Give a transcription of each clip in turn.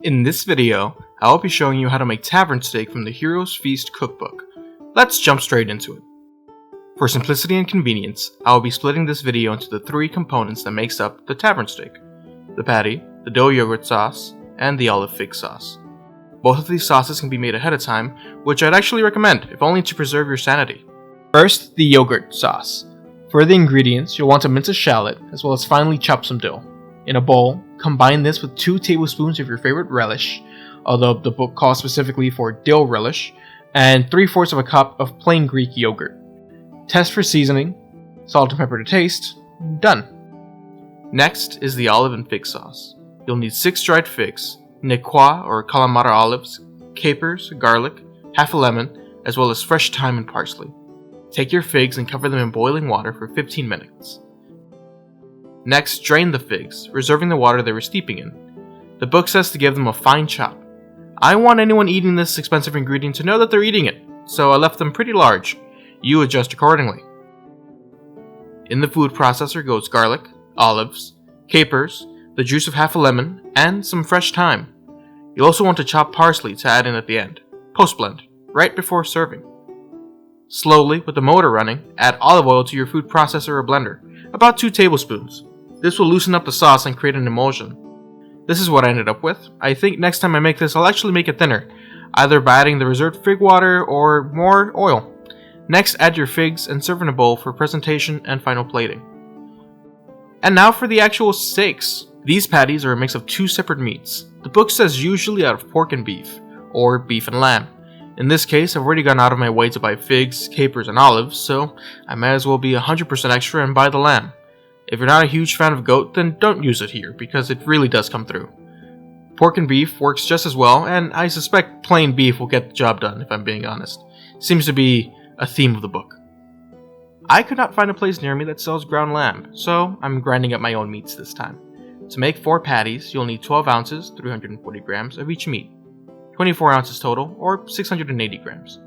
In this video, I will be showing you how to make tavern steak from the Hero's Feast cookbook. Let's jump straight into it. For simplicity and convenience, I will be splitting this video into the three components that makes up the tavern steak: the patty, the dill yogurt sauce, and the olive fig sauce. Both of these sauces can be made ahead of time, which I'd actually recommend, if only to preserve your sanity. First, the yogurt sauce. For the ingredients, you'll want to mince a shallot, as well as finely chop some dill. In a bowl, combine this with 2 tablespoons of your favorite relish, although the book calls specifically for dill relish, and 3/4 of a cup of plain Greek yogurt. Test for seasoning, salt and pepper to taste, done. Next is the olive and fig sauce. You'll need 6 dried figs, Niçoise or Kalamata olives, capers, garlic, half a lemon, as well as fresh thyme and parsley. Take your figs and cover them in boiling water for 15 minutes. Next, drain the figs, reserving the water they were steeping in. The book says to give them a fine chop. I want anyone eating this expensive ingredient to know that they're eating it, so I left them pretty large. You adjust accordingly. In the food processor goes garlic, olives, capers, the juice of half a lemon, and some fresh thyme. You'll also want to chop parsley to add in at the end, post-blend, right before serving. Slowly, with the motor running, add olive oil to your food processor or blender, about 2 tablespoons. This will loosen up the sauce and create an emulsion. This is what I ended up with. I think next time I make this, I'll actually make it thinner, either by adding the reserved fig water or more oil. Next, add your figs and serve in a bowl for presentation and final plating. And now for the actual steaks. These patties are a mix of 2 separate meats. The book says usually out of pork and beef, or beef and lamb. In this case, I've already gone out of my way to buy figs, capers, and olives, so I might as well be 100% extra and buy the lamb. If you're not a huge fan of goat, then don't use it here, because it really does come through. Pork and beef works just as well, and I suspect plain beef will get the job done, if I'm being honest. Seems to be a theme of the book. I could not find a place near me that sells ground lamb, so I'm grinding up my own meats this time. To make 4 patties, you'll need 12 ounces, 340 grams, of each meat. 24 ounces total, or 680 grams.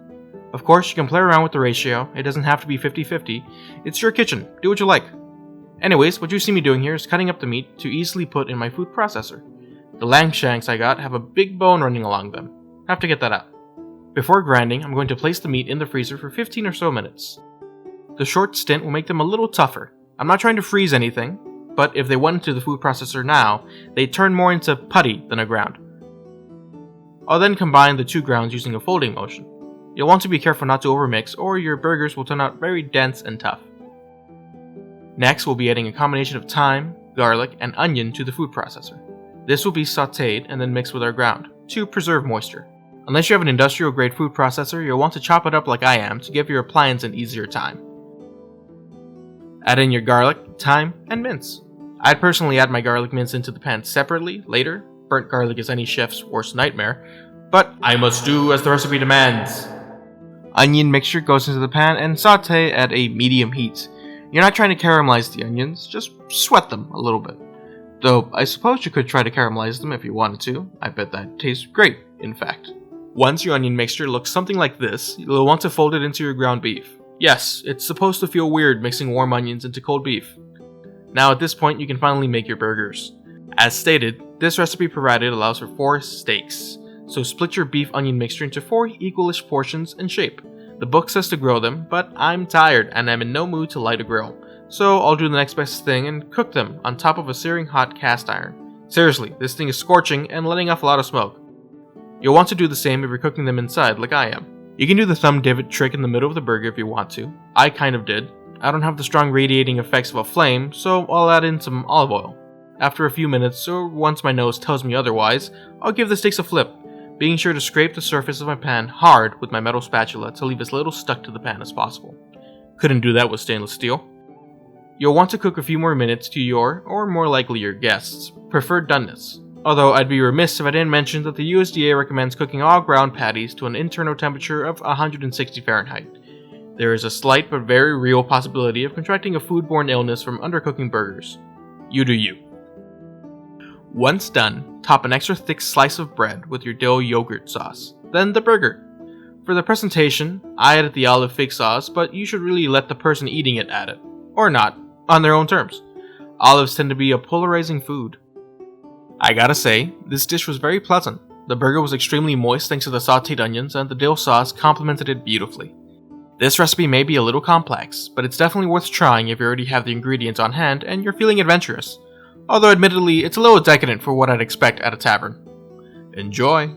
Of course, you can play around with the ratio. It doesn't have to be 50-50. It's your kitchen. Do what you like. Anyways, what you see me doing here is cutting up the meat to easily put in my food processor. The lamb shanks I got have a big bone running along them. Have to get that out. Before grinding, I'm going to place the meat in the freezer for 15 or so minutes. The short stint will make them a little tougher. I'm not trying to freeze anything, but if they went into the food processor now, they'd turn more into putty than a ground. I'll then combine the 2 grounds using a folding motion. You'll want to be careful not to overmix, or your burgers will turn out very dense and tough. Next, we'll be adding a combination of thyme, garlic, and onion to the food processor. This will be sautéed and then mixed with our ground, to preserve moisture. Unless you have an industrial-grade food processor, you'll want to chop it up like I am to give your appliance an easier time. Add in your garlic, thyme, and mince. I'd personally add my garlic mince into the pan separately later. Burnt garlic is any chef's worst nightmare, but I must do as the recipe demands. Onion mixture goes into the pan and sauté at a medium heat. You're not trying to caramelize the onions, just sweat them a little bit. Though I suppose you could try to caramelize them if you wanted to. I bet that tastes great, in fact. Once your onion mixture looks something like this, you'll want to fold it into your ground beef. Yes, it's supposed to feel weird mixing warm onions into cold beef. Now at this point you can finally make your burgers. As stated, this recipe provided allows for 4 steaks, so split your beef onion mixture into 4 equalish portions and shape. The book says to grill them, but I'm tired and I'm in no mood to light a grill, so I'll do the next best thing and cook them on top of a searing hot cast iron. Seriously, this thing is scorching and letting off a lot of smoke. You'll want to do the same if you're cooking them inside like I am. You can do the thumb divot trick in the middle of the burger if you want to. I kind of did. I don't have the strong radiating effects of a flame, so I'll add in some olive oil. After a few minutes, or once my nose tells me otherwise, I'll give the steaks a flip, being sure to scrape the surface of my pan hard with my metal spatula to leave as little stuck to the pan as possible. Couldn't do that with stainless steel. You'll want to cook a few more minutes to your, or more likely your guests', preferred doneness. Although I'd be remiss if I didn't mention that the USDA recommends cooking all ground patties to an internal temperature of 160 Fahrenheit. There is a slight but very real possibility of contracting a foodborne illness from undercooking burgers. You do you. Once done, top an extra thick slice of bread with your dill yogurt sauce, then the burger. For the presentation, I added the olive fig sauce, but you should really let the person eating it add it. Or not, on their own terms. Olives tend to be a polarizing food. I gotta say, this dish was very pleasant. The burger was extremely moist thanks to the sauteed onions, and the dill sauce complemented it beautifully. This recipe may be a little complex, but it's definitely worth trying if you already have the ingredients on hand and you're feeling adventurous. Although admittedly, it's a little decadent for what I'd expect at a tavern. Enjoy!